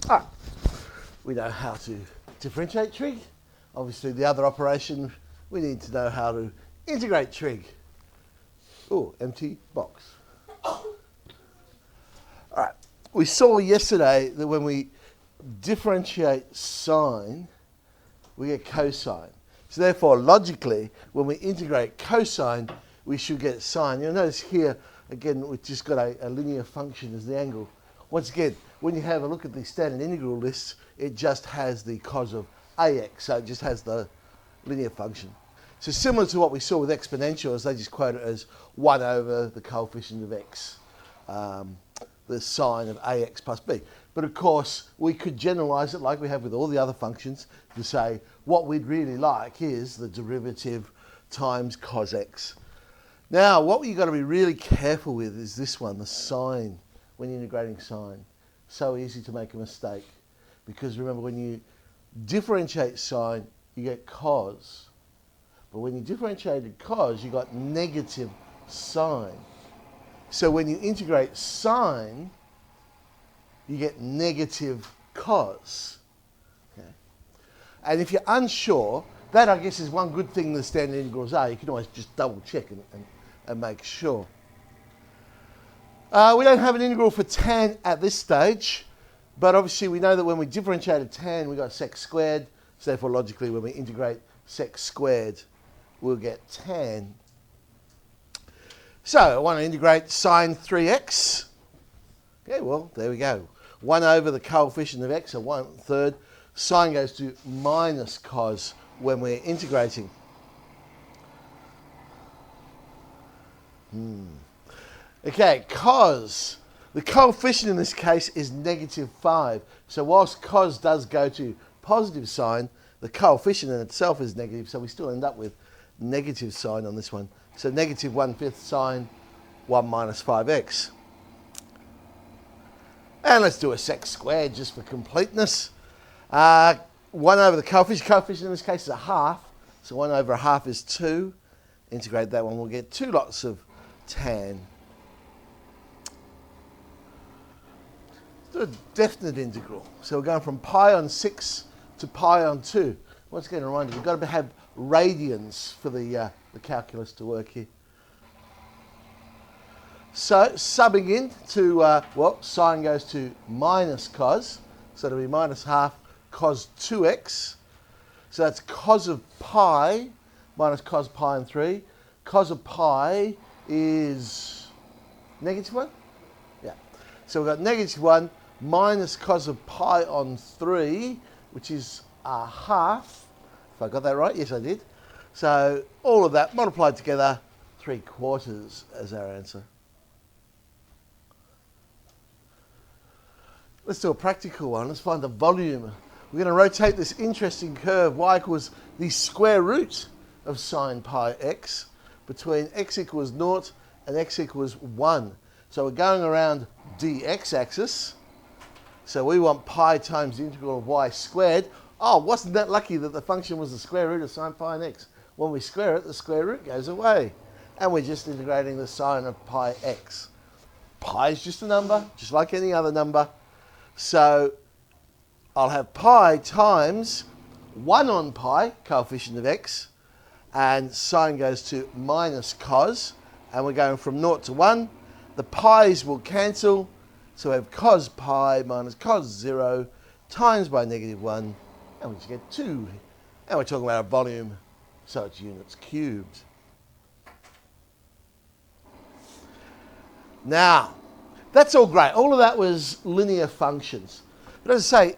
Ah, we know how to differentiate trig. Obviously, the other operation, we need to know how to integrate trig. Oh, empty box. All right. We saw yesterday that when we differentiate sine, we get cosine. So therefore, logically, when we integrate cosine, we should get sine. You'll notice here, again, we've just got a linear function as the angle. Once again, when you have a look at the standard integral lists, it just has the cos of ax, so it just has the linear function. So similar to what we saw with exponentials, they just quote it as 1 over the coefficient of x, the sine of ax plus b. But of course, we could generalize it like we have with all the other functions to say what we'd really like is the derivative times cos x. Now, what you've got to be really careful with is this one, the sine, when you're integrating sine. So easy to make a mistake. Because remember, when you differentiate sine, you get cos. But when you differentiated cos, you got negative sine. So when you integrate sine, you get negative cos. Okay? And if you're unsure, that I guess is one good thing the standard integrals are. You can always just double check and make sure. We don't have an integral for tan at this stage, but obviously we know that when we differentiated tan, we got sec squared. So therefore, logically, when we integrate sec squared, we'll get tan. So I want to integrate sine 3x. Okay, well, there we go. 1 over the coefficient of x, so 1/3. Sine goes to minus cos when we're integrating. Okay, cos. The coefficient in this case is -5. So whilst cos does go to positive sign, the coefficient in itself is negative, so we still end up with negative sign on this one. So -1/5 sine 1 minus 5x. And let's do a sec squared just for completeness. 1 over the coefficient. Coefficient in this case is a half. So 1 over a half is 2. Integrate that one, we'll get 2 lots of tan. Let's do a definite integral. So we're going from pi on 6 to pi on 2. Once again, a reminder, we've got to have radians for the calculus to work here. So subbing in to, well, sine goes to minus cos. So it'll be minus half cos 2x. So that's cos of pi minus cos pi on 3. Cos of pi is -1? Yeah. So we've got -1 minus cos of pi on 3, which is a half. If I got that right, yes I did. So all of that multiplied together, 3/4 as our answer. Let's do a practical one. Let's find the volume. We're going to rotate this interesting curve, y equals the square root of sine pi x, between x equals 0 and x equals 1. So we're going around the x-axis. So we want pi times the integral of y squared. Oh, wasn't that lucky that the function was the square root of sine pi and x? When we square it, the square root goes away. And we're just integrating the sine of pi x. Pi is just a number, just like any other number. So I'll have pi times 1 on pi, coefficient of x, and sine goes to minus cos, and we're going from 0 to 1. The pi's will cancel, so we have cos pi minus cos 0 times by -1, and we just get 2. And we're talking about a volume, so it's units cubed. Now, that's all great. All of that was linear functions. But as I say,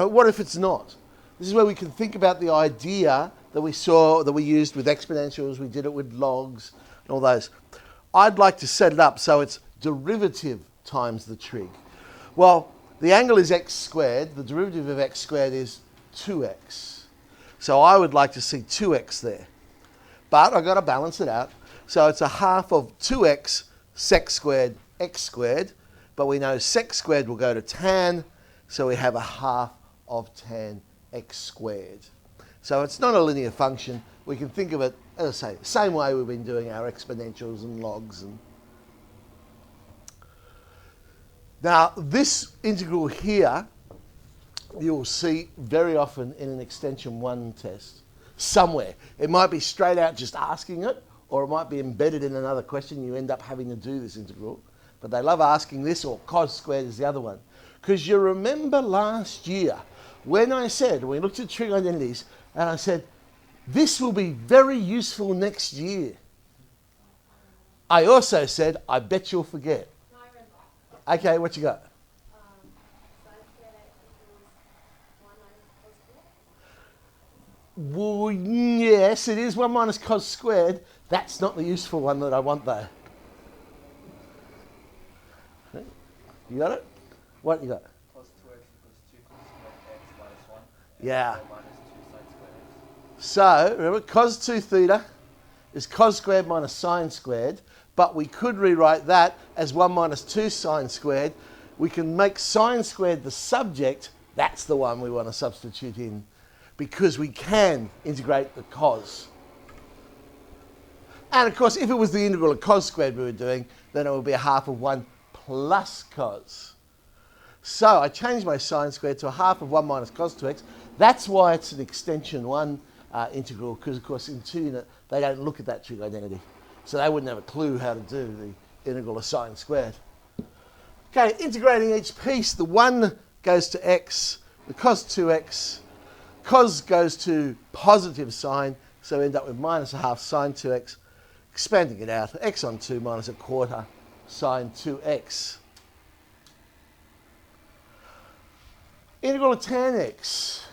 what if it's not? This is where we can think about the idea that we saw, that we used with exponentials, we did it with logs, and all those. I'd like to set it up so it's derivative times the trig. Well, the angle is x squared. The derivative of x squared is 2x. So I would like to see 2x there. But I've got to balance it out. So it's a half of 2x sec squared x squared. But we know sec squared will go to tan. So we have a half of tan x squared. So it's not a linear function. We can think of it, as I say, the same way we've been doing our exponentials and logs. Now, this integral here you'll see very often in an extension 1 test somewhere. It might be straight out just asking it, or it might be embedded in another question. You end up having to do this integral. But they love asking this, or cos squared is the other one. Because you remember last year when I said, we looked at trig identities, and I said, this will be very useful next year. I also said, I bet you'll forget. No, I remember. Okay, what you got? Sine squared x equals 1 minus cos squared. Well, yes, it is 1 minus cos squared. That's not the useful one that I want, though. You got it? What you got? Cos 2x equals 2 cos squared x minus 1. Yeah. Minus 2 sine squared x. So, remember, cos 2 theta is cos squared minus sine squared, but we could rewrite that as 1 minus 2 sine squared. We can make sine squared the subject. That's the one we want to substitute in, because we can integrate the cos. And of course, if it was the integral of cos squared we were doing, then it would be a half of 1 plus cos. So I changed my sine squared to a half of 1 minus cos 2x. That's why it's an extension 1 integral, because of course in 2 unit they don't look at that trig identity. So they wouldn't have a clue how to do the integral of sine squared. Okay, integrating each piece, the 1 goes to x, the cos 2x, cos goes to positive sine, so we end up with minus a half sine 2x, expanding it out, x on 2 minus a quarter sine 2x. Integral of tan x.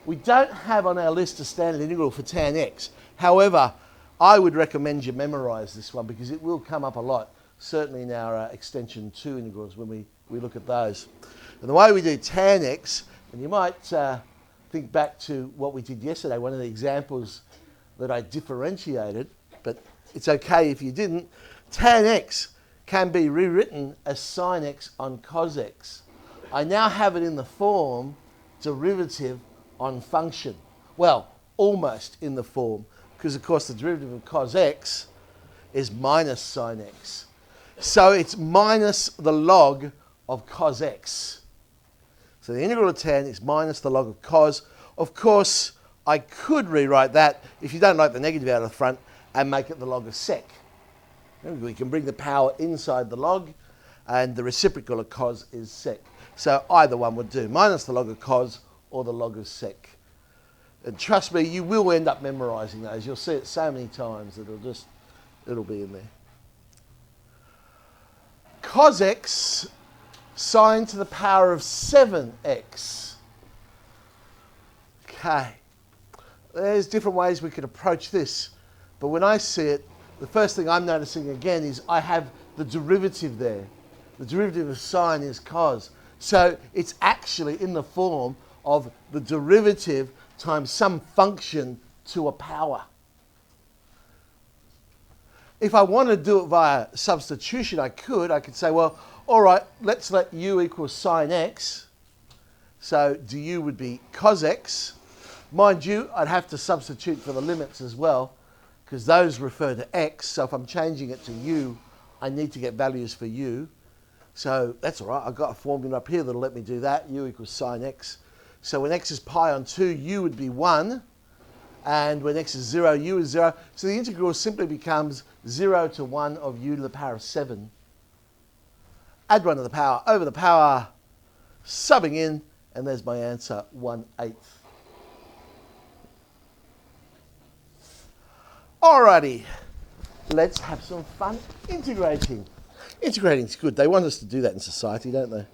We don't have on our list a standard integral for tan x. However, I would recommend you memorise this one because it will come up a lot, certainly in our extension 2 integrals when we look at those. And the way we do tan x, and you might think back to what we did yesterday, one of the examples that I differentiated, but it's okay if you didn't. Tan x can be rewritten as sine x on cos x. I now have it in the form derivative on function. Well, almost in the form, because of course the derivative of cos x is minus sine x. So it's minus the log of cos x. So the integral of tan is minus the log of cos. Of course, I could rewrite that, if you don't like the negative out of the front, and make it the log of sec. We can bring the power inside the log, and the reciprocal of cos is sec. So either one would do, minus the log of cos or the log of sec. And trust me, you will end up memorising those. You'll see it so many times that it'll be in there. Cos x sine to the power of 7x. Okay. There's different ways we could approach this. But when I see it, the first thing I'm noticing again is I have the derivative there. The derivative of sine is cos. So it's actually in the form of the derivative times some function to a power. If I want to do it via substitution, I could say, well, all right, let's let u equal sine x. So du would be cos x. Mind you, I'd have to substitute for the limits as well, because those refer to x. So if I'm changing it to u, I need to get values for u. So that's all right. I've got a formula up here that'll let me do that. U equals sine x. So when x is pi on 2, u would be 1. And when x is 0, u is 0. So the integral simply becomes 0 to 1 of u to the power of 7. Add 1 to the power over the power, subbing in, and there's my answer, 1/8. Alrighty, let's have some fun integrating. Integrating is good. They want us to do that in society, don't they?